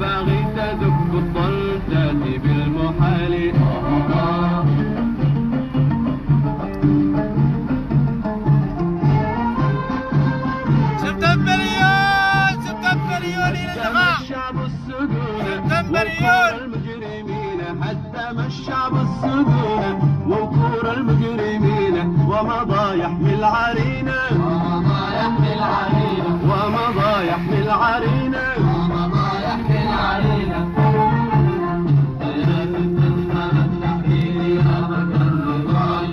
الباغي تدق الضل تاتي بالمحال. سبتمبريون إلى الدفاع. الشعب السجون سبتمبريون المجرمين، حتى الشعب السجون ووقور المجرمين، ومضى يحمي العرينة، ومضى يحمي العرينة، ومضى يحمي العرينة، ومضى يحمي العرينة. بيات تنهى التحرير يا مكان نضال،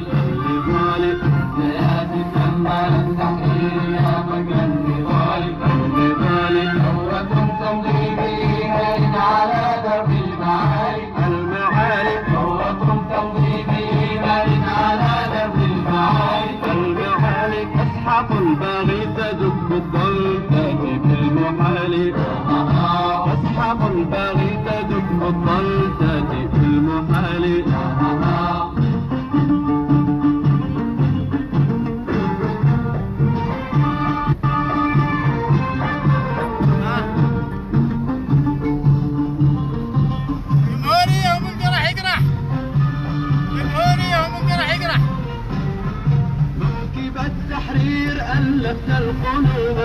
بيات تنهى التحرير يا مكان نضال. ثورة تمضي بإيمان على درب المعالي، ثورة تمضي بإيمان على درب المعالي. أصحاب الباغي تدق الضل تاتي بالمحال، أصحاب الباغي تدق الضل تاتي بالمحال. جمهورية وممكن راح يقرح، جمهورية وممكن راح يقرح. موكب التحرير ألفنا القلوب،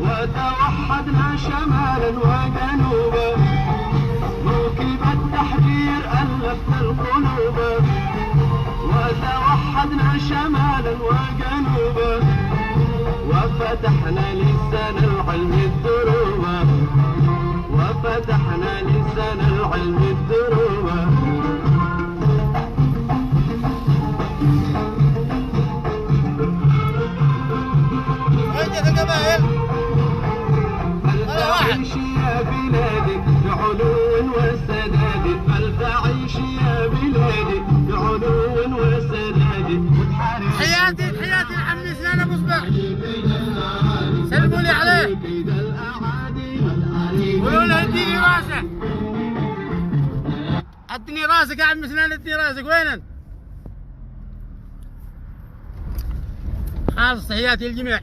وتوحدنا شمالا وجنوبا. موكب التحرير ألفنا القلوب، وتوحدنا شمالا وجنوبا. وفتحنا لسان العلم الدروب، وفتحنا لسان العلم الدروب. وجهة القبائل فلتعيش يا بلادي بعلو وسداد، فلتعيش يا بلادي بعلو وسداد. حياتي تحياتي لعمي سنان ابو صبح، سلموا لي عليه قولوا له اديني راسه، ادني راسك يا عمي سنان، ادني راسك. وين انت؟ خالص تحياتي للجميع.